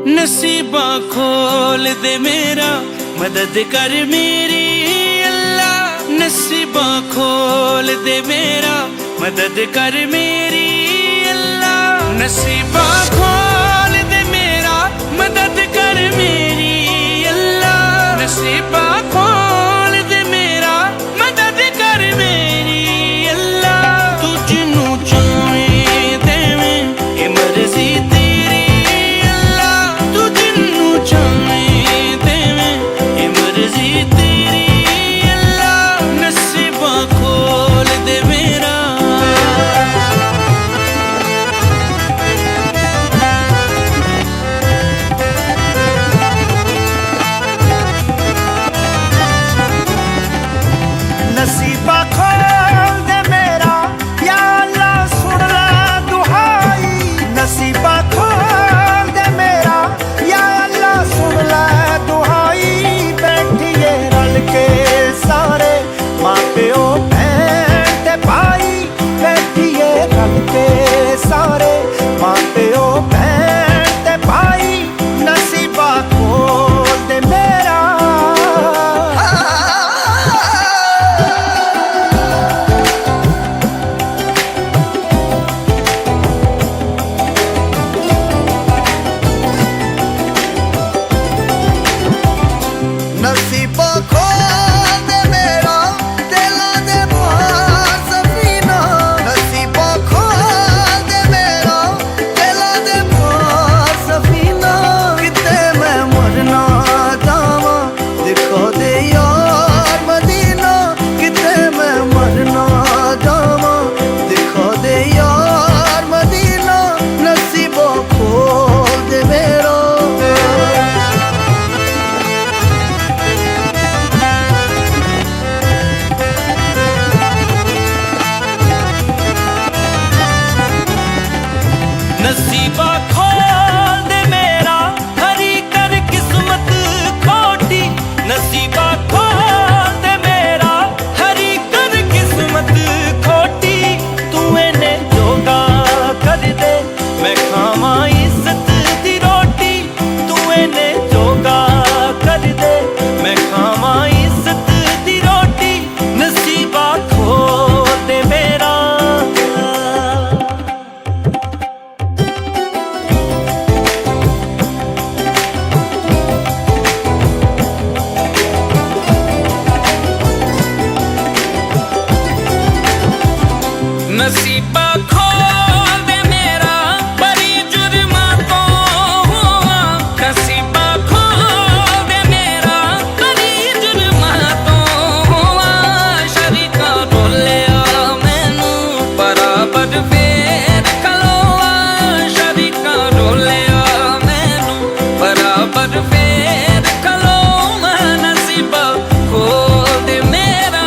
नसीबा खोल दे मेरा, मदद कर मेरी अल्लाह। नसीबा खोल दे मेरा, मदद कर मेरी अल्लाह। नसीबा खोल दे मेरा, मदद कर मेरी अल्लाह। नसीबा खोल दे मेरा, मदद कर मेरी अल्लाह। तू जिन्नू चाहें देवें, ये मर्जी तेरी अल्लाह। तू जिन्नू चाहें देवें, ये मर्जी तेरी अल्लाह। नसीबा खोल दे मेरा। नसीबा खोल दे मेरा, या अल्लाह सुन ले दुहाई। नसीबा खोल दे मेरा, या अल्लाह सुन ले दुहाई। बैठिए रल के सारे माँ प्यो भैन ते भाई। बैठिए रल के सारे माँ प्यो भैन ते भाई। नसीबा खोल दे मेरा। नसीबा खोल दे मेरा, दिला दे पार सफीना। नसीबा खोल दे मेरा, दिला दे पार सफीना। किते मैं मरना जावा, दिखा दे यार मदीना। किते मैं मरना जावा, दिखा दे यार मदीना। नसीबा खोल दे मेरा। नसीबा खोल दे मेरा, हरी कर किस्मत खोटी। नसीबा खोल दे मेरा, हरी कर किस्मत खोटी। तू इन्ने जोगा कर दे, मैं खावा इज्जत दी रोटी। तू इन्ने जोगा कर दे, मैं खावा इज्जत दी रोटी। नसीबा खोल दे मेरा। नसीबा खोल दे मेरा, बड़ी जुर्मा तो हुआ। नसीबा खोल दे मेरा, बड़ी जुर्मा तो हुआ। शरीका बोलिया मैनू बराबर फेर खलोआ। शरीका बोलिया मैनू बराबर फेर खलोआ। नसीबा खोल दे मेरा।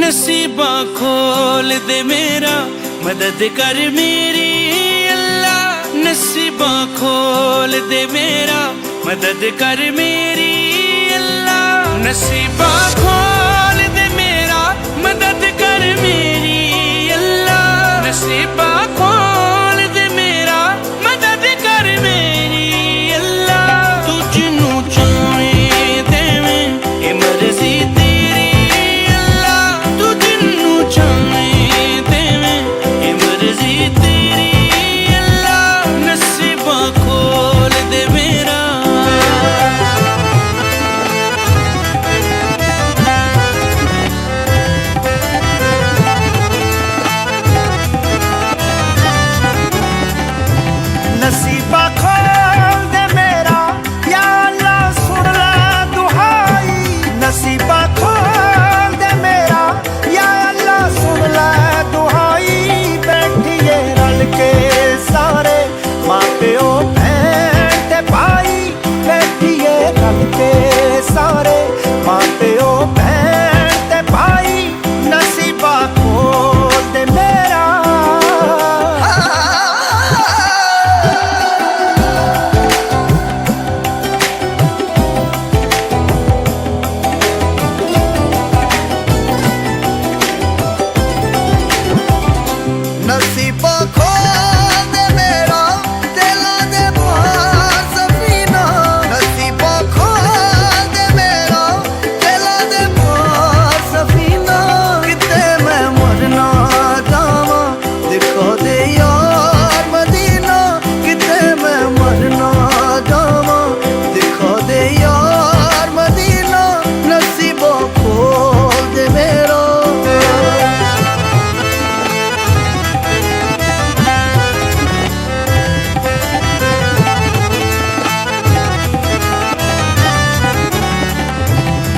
नसीबा खोल दे मेरा, मदद कर मेरी अल्लाह। नसीबा खोल दे मेरा, मदद कर मेरी अल्लाह। नसीबा खोल दे मेरा, मदद कर मेरी अल्लाह। नसीबा खोल दे मेरा, मदद कर मेरी अल्लाह। तू जिन्नू चाहें देवें, ये मर्जी तेरी अल्लाह। तू जिन्नू चाहें देवें, ये मर्जी तेरी अल्लाह। नसीबा खोल दे मेरा।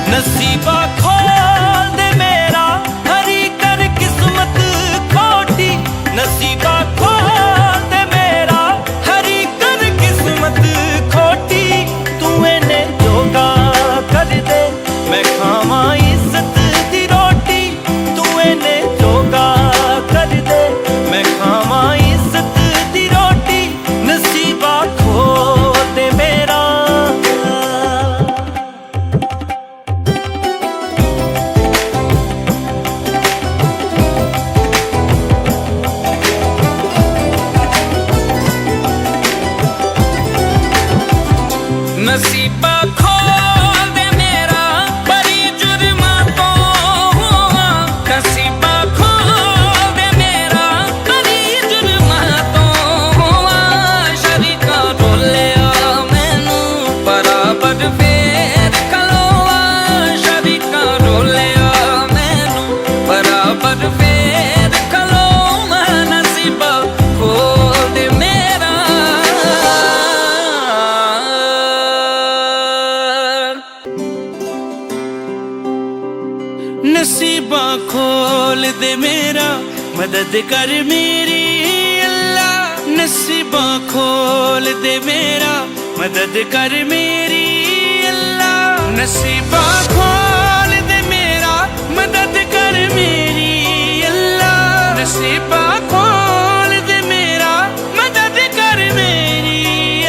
नसीबा खोल दे मेरा हरी कर किस्मत खोटी, नसीबा खोल दे मेरा हरी कर किस्मत खोटी। तू इन्ने जोगा कर दे मैं खावा इज्जत दी रोटी, तू इन्ने जोगा कर दे मैं खावा इज्जत दी रोटी। नसीबा खोल दे मेरा। नसीबा खोल दे मेरा बड़ी जुर्मा तो हुआ, नसीबा खोल दे मेरा बड़ी जुर्मा तो हुआ। शरीका रोलिया मैनू बराबर फेर खलोआ, शरीका रोलिया मैनू बराबर फेर खलोआ। नसीबा खोल दे मेरा। नसीबा खोल दे मेरा मदद कर मेरी अल्लाह, नसीबा खोल दे मेरा मदद कर मेरी अल्लाह। नसीबा खोल दे मेरा मदद कर मेरी अल्लाह, नसीबा खोल दे मेरा मदद कर मेरी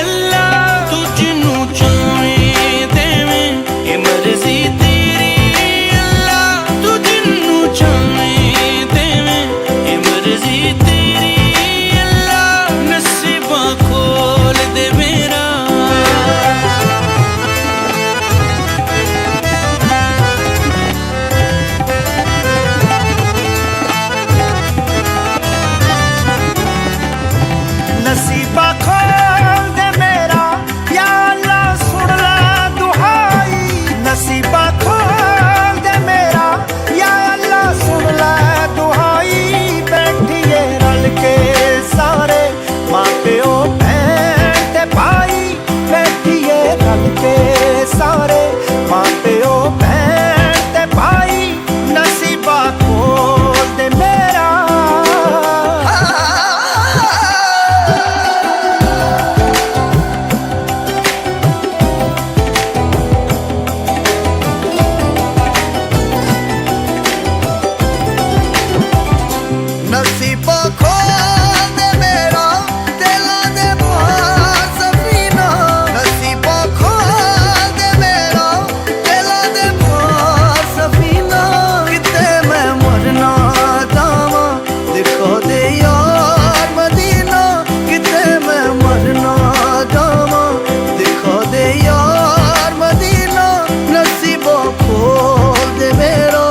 अल्लाह। तू जिन्नू चाहे देवें ये मर्जी तेरी अल्लाह, तू जिन्नू चाहे देवें ये मर्जी तेरी अल्लाह। नसीबा खोल दे मेरा। नसीबा खोल दे मेरा या अल्लाह सुन ला दुहाई, नसीबा खोल दे मेरा या अल्लाह सुन ला दुहाई। बैठिए रल के सारे माँ प्यो भैन ते भाई, बैठिए रल के सारे माँ प्यो भैन ते भाई। नसीबा खोल दे मेरा। नसीबा खोल दे मेरा दिला दे पार सफीना, नसीबा खोल दे मेरा दिला दे पार सफीना। किते मैं मरना जावा दिखा दे यार मदीना, किते मैं मरना जावा दिखा दे यार मदीना। नसीबा खोल दे मेरा।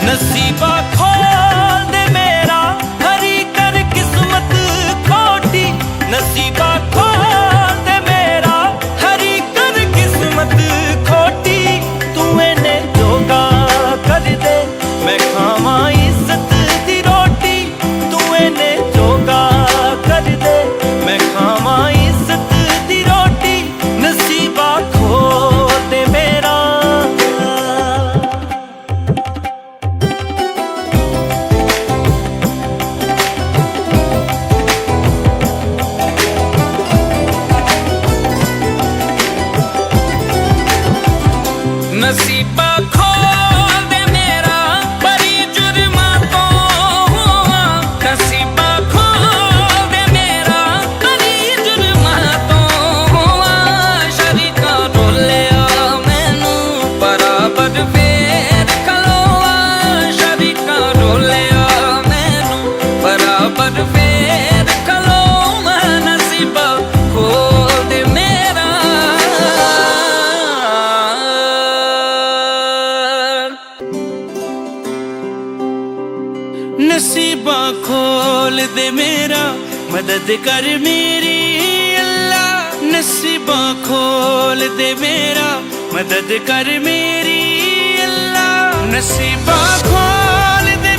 नसीबा खोल दे मेरा हरी कर किस्मत खोटी, नसीबा खोल दे मेरा हरी कर किस्मत खोटी। तू इन्ने जोगा कर दे मैं खावा इज्जत दी रोटी, तू इन्ने जोगा कर दे मैं खावा इज्जत दी रोटी। नसीबा खोल दे मेरा। नसीबा खोल दे मेरा बड़ी जुर्मा तो हुआ, नसीबा खोल दे मेरा बड़ी जुर्मा तो हुआ। शरीका रोलिया मैनू बराबर फेर खलोआ, शरीका रोलिया मैनू बराबर फेर खलोआ। नसीबा खोल दे मेरा। नसीबा खोल दे मेरा मदद कर मेरी अल्लाह, नसीबा खोल दे मेरा मदद कर मेरी अल्लाह। नसीबा खोल दे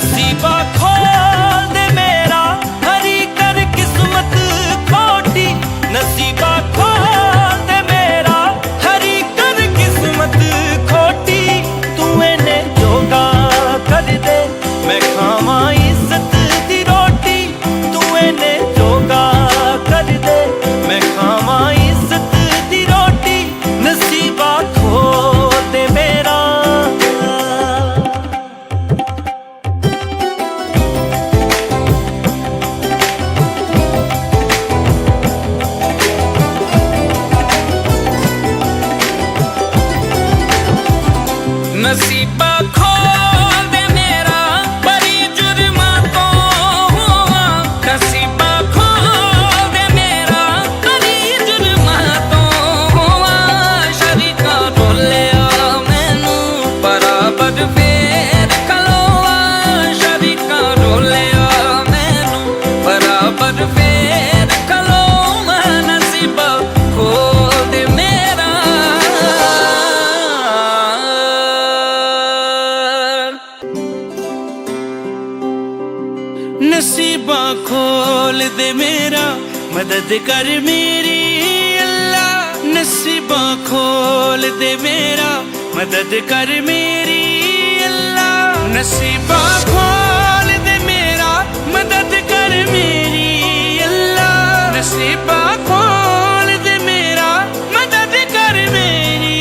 नसीबा खोल दे मेरा हरी कर किस्मत खोटी नसीबा खोल दे मेरा हरी कर किस्मत खोटी तू इन्ने जोगा कर दे मैं खावा इज्जत दी रोटी तू इन्ने जोगा कर दे मैं खावा इज्जत दी रोटी नसीबा खोल दे मेरा नसीबा खोल दे मेरा बड़ी जुर्मा तो हुआ नसीबा खोल दे मेरा बड़ी जुर्मा तो हुआ शरीका डोलिया मैनू बराबर फेर खलोआ शरीका डोलिया मैनू बराबर फेर खलोआ नसीबा खोल दे मेरा नसीबा खोल दे मेरा मदद कर मेरी अल्लाह नसीबा खोल दे मेरा मदद कर मेरी अल्लाह नसीबा खोल दे मेरा मदद कर मेरी अल्लाह नसीबा खोल दे मेरा मदद कर मेरी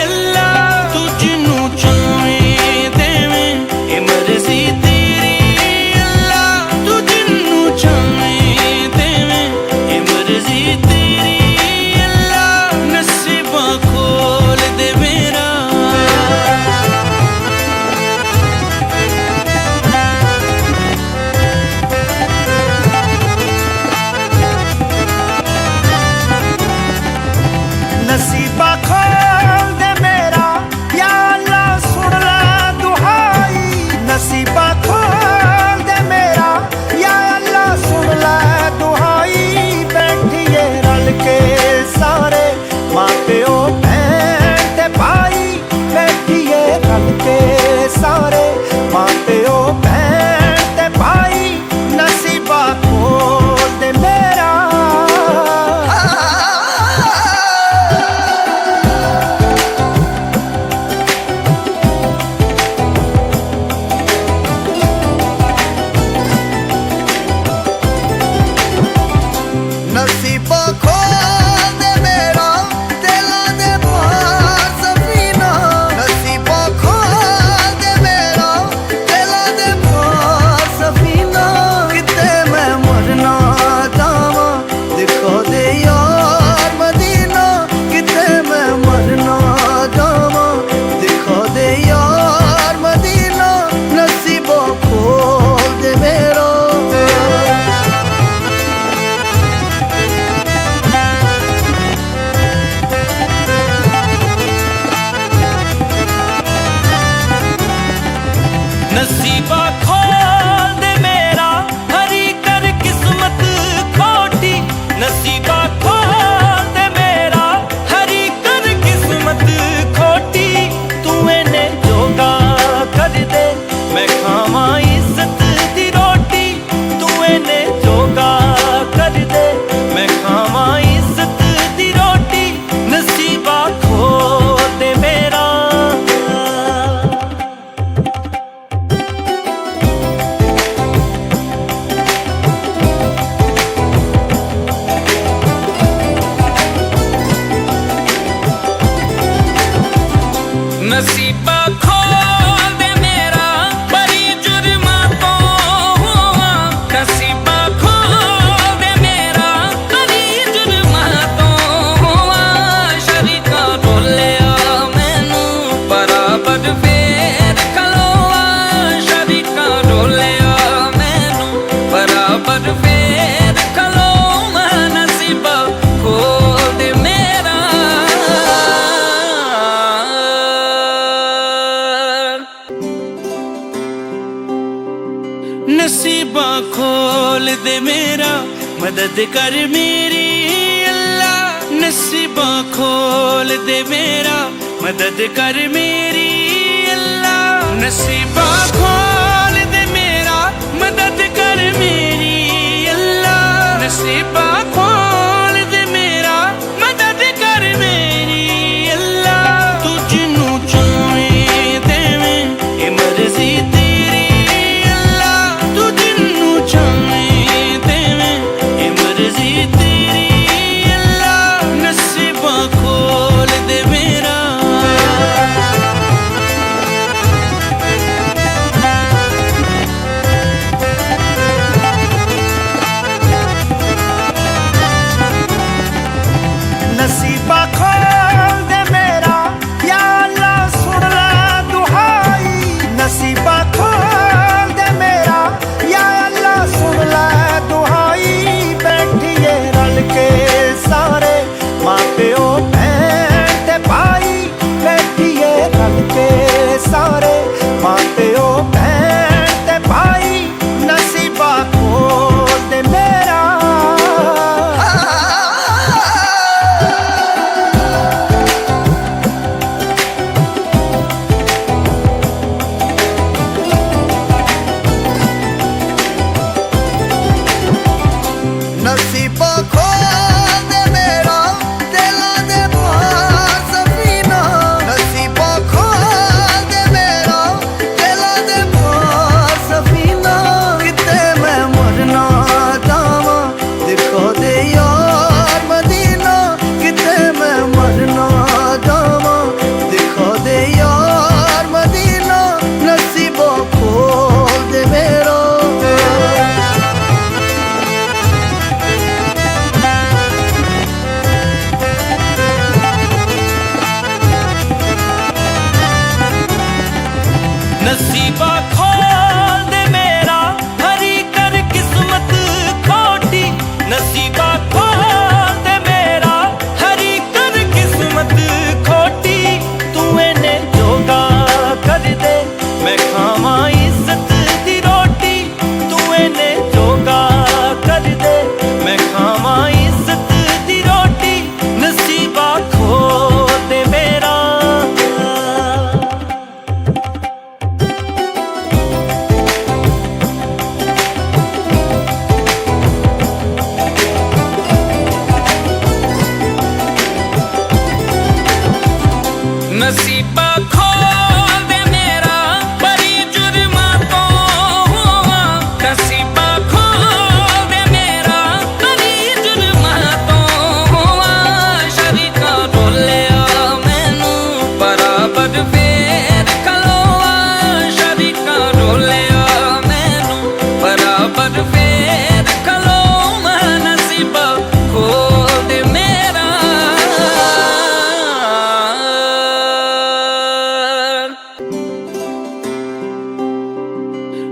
अल्लाह तू जिन्नू चाहे देवें ए मर्जी नसीबा खोल दे मेरा या अल्लाह सुन ला दुहाई नसीबा खोल दे मेरा या अल्लाह सुन ला दुहाई बैठिए रल के सारे माँ प्यो भैन ते भाई बैठिए रल के सारे माँ प्यो भैन ते भाई नसीबा खोल दे मेरा नसीबा खोल दे मेरा तेला दे पार सफीना नसीबा खोल दे मेरा तेला दे पार सफीना किते मैं मरना जावा दिखो दे यार मदीना किते मैं मरना जावा दिखो दे यार मदीना नसीबा खोल दे मेरा नसीबा खोल दे मेरा हरी कर किस्मत खोटी नसीबा खोल दे मेरा हरी कर किस्मत खोटी तू इन्ने जोगा कर दे मैं खावा इज्जत दी रोटी तू इन्ने जोगा कर दे मैं खावा इज्जत दी रोटी नसीबा खोल दे मेरा नसीबा खोल दे मेरा बड़ी जुर्मा तो हुआ नसीबा खोल दे मेरा बड़ी जुर्मा तो हुआ शरीका डोलिया मैनू बराबर फेर खलोआ शरीका डोलिया मैनू बराबर फेर खलोआ नसीबा खोल दे मेरा नसीबा खोल दे मेरा मदद कर मेरी अल्लाह नसीबा खोल दे मेरा मदद कर मेरी अल्लाह नसीबा खोल दे मेरा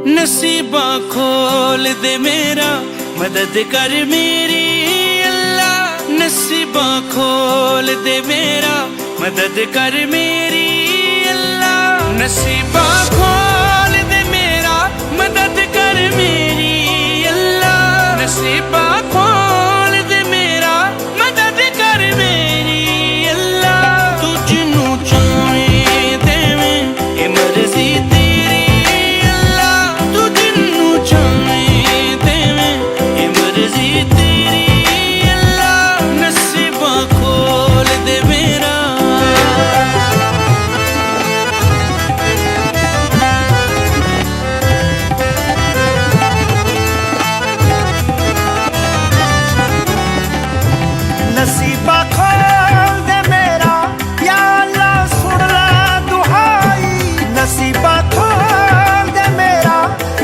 नसीबा खोल दे मेरा, मदद कर मेरी अल्लाह। नसीबा खोल दे मेरा, मदद कर मेरी अल्लाह। नसीबा खोल दे मेरा, मदद कर मेरी अल्लाह। नसीबा खोल दे मेरा, मदद कर मेरी अल्लाह। तू जिन्नू चाहें देवें, ए मर्जी तेरी अल्लाह। तू जिन्नू चाहें देवें, ए मर्जी तेरी अल्लाह। नसीबा खोल दे मेरा। नसीबा खोल दे मेरा, या अल्लाह सुन ले दुहाई। नसीबा खोल दे मेरा,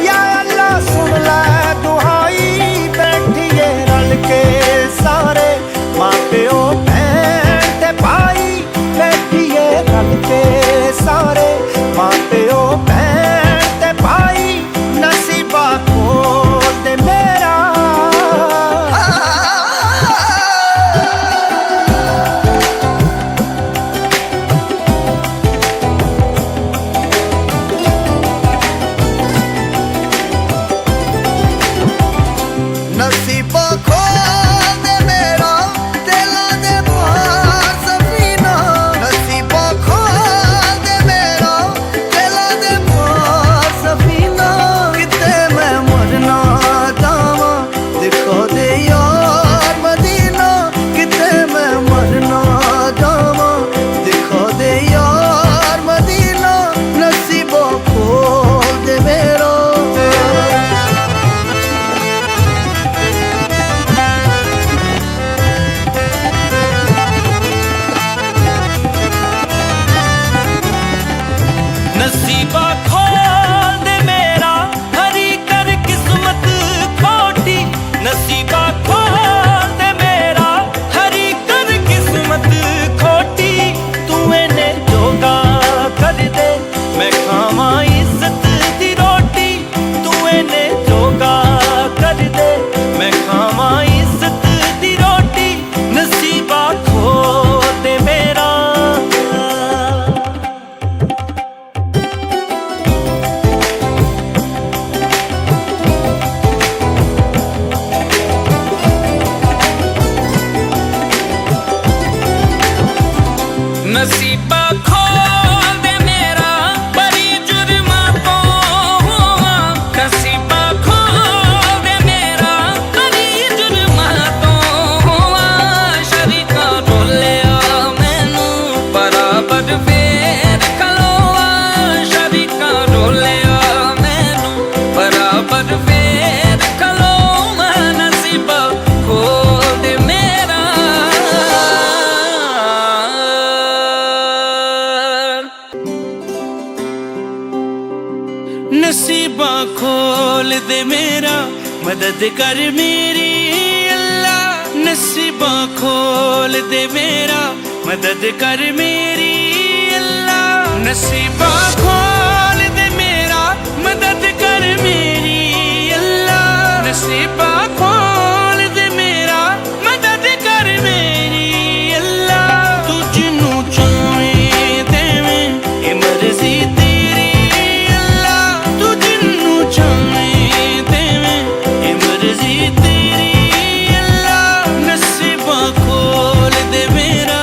या अल्लाह सुन ले दुहाई। बैठिए रल के सारे माँ प्यो भैन ते भाई। बैठिए रल के सारे माँ प्यो भैन ते भाई। नसीबा खोल दे मेरा। नसीबा खोल दे मेरा, तेला दे पार सफीना। नसीबा खोल दे मेरा, तेला दे पार सफीना। किते मैं मरना जावा, दिखा दे यार मदीना। किते मैं मरना जावा, दिखा दे यार मदीना। नसीबा खोल दे मेरा। नसीबा खोल दे मेरा, हरी कर किस्मत खोटी। नसीबा खोल दे मेरा, हरी कर किस्मत खोटी। तू मैंने जोगा कर दे, मैं खावा इज्जत दी रोटी। तू मैंने जोगा कर दे, मैं खावा इज्जत दी रोटी। नसीबा खोल दे मेरा। नसीबा खोल दे मेरा, बड़ी जुर्मा तो हुआ। नसीबा खोल दे मेरा, बड़ी जुर्मा तो हुआ। शरीका रोलिया मैनू बराबर फेर खलोआ। शरीका रोलिया मैनू बराबर फेर खलोआ। नसीबा खोल दे मेरा। नसीबा खोल दे मेरा, मदद कर मेरी अल्लाह। नसीबा खोल दे मेरा, मदद कर मेरी अल्लाह। नसीबा खोल दे मेरा, मदद कर मेरी अल्लाह। नसीबा खोल दे मेरा, मदद कर मेरी अल्लाह। तू जिन्नू चाहें देवें, ए मर्जी तेरी अल्लाह। तू जिन्नू चाहें देवें, ए मर्जी तेरी अल्लाह। नसीबा खोल दे मेरा।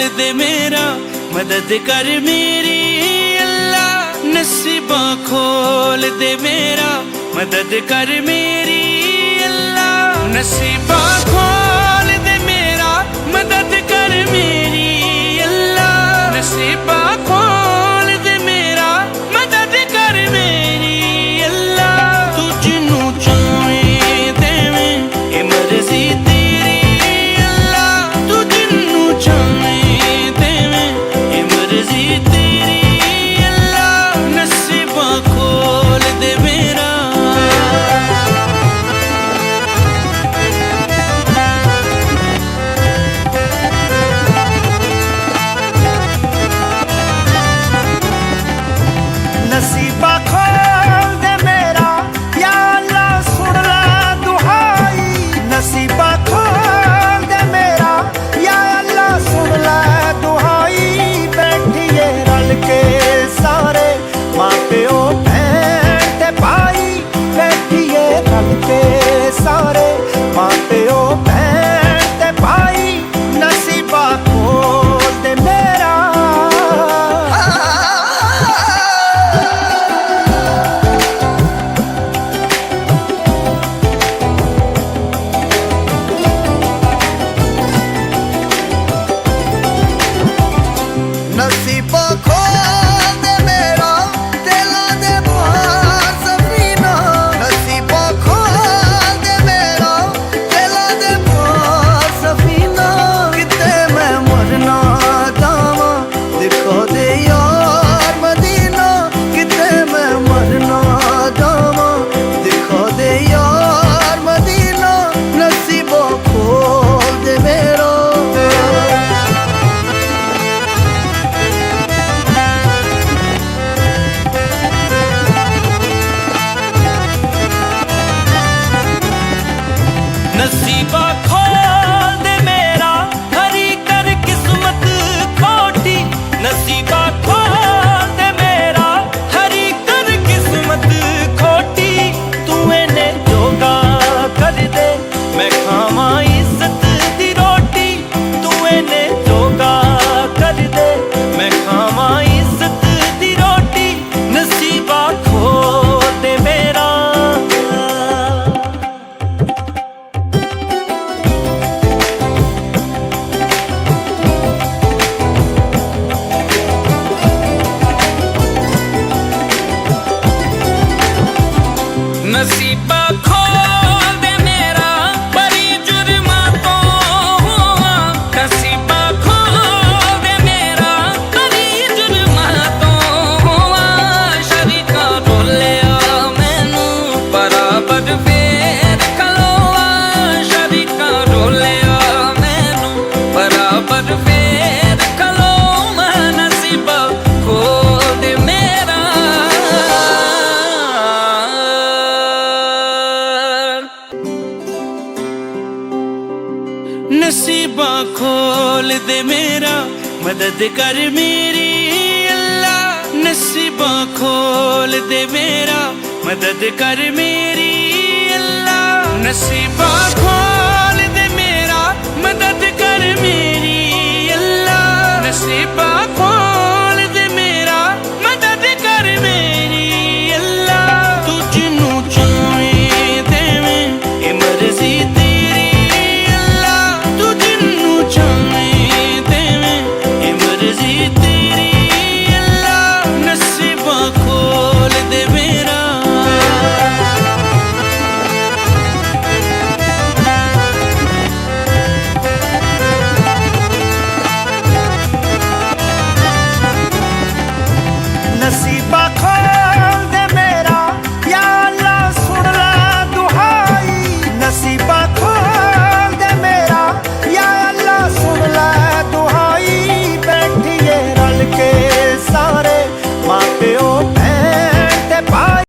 दे मेरा, मदद कर मेरी अल्लाह। नसीबा खोल दे मेरा, मदद कर मेरी अल्लाह। नसीबा खोल दे मेरा, मदद कर मेरी अल्लाह। नसीबा खोल दे मेरा, मदद कर मेरी अल्लाह। तू जिन्नू चाहें देवें, ए मर्जी तेरी अल्लाह। तू जिन्नू चाहें देवें, ए मर्जी तेरी अल्लाह। नसीबा खोल दे मेरा। नसीबा खोल दे मेरा, या अल्लाह सुन ला दुहाई। नसीबा खोल दे मेरा, या अल्लाह सुन ला दुहाई। बैठिए रल के सारे माँ प्यो भैन ते भाई। बैठिए रल के सारे माँ प्यो भैन ते भाई। नसीबा खोल दे मेरा। नसीबा खोल दे मेरा, दिलां दे पार सफीना। नसीबा खोल दे मेरा, दिलां दे पार सफीना। किते मैं मरना जावां, दिखा दे यार मदीना। किते मैं मरना जावां, दिखा दे यार मदीना। नसीबा खोल दे मेरा। नसीबा खोल दे मेरा, हरी कर किस्मत खोटी। नसीबा खोल दे मेरा, हरी कर किस्मत खोटी। तू मैंने जोगा कर दे, मैं खावा इज्जत दी रोटी। तू मैंने जोगा कर दे, मैं खावा इज्जत दी रोटी। नसीबा खोल दे मेरा। नसीबा खोल दे मेरा, बड़ी जुर्मा तो हुआ। नसीबा खोल दे मेरा, बड़ी जुर्मा तो हुआ। शरीका रोलिया मैनू बराबर फेर खलोआ। शरीका रोलिया मैनू बराबर फेर खलोआ। नसीबा खोल दे मेरा। नसीबा खोल दे मेरा, मदद कर मेरी अल्लाह। नसीबा खोल दे मेरा, मदद कर मेरी अल्लाह। नसीबा खोल दे मेरा, मदद कर मेरी अल्लाह। नसीबा खोल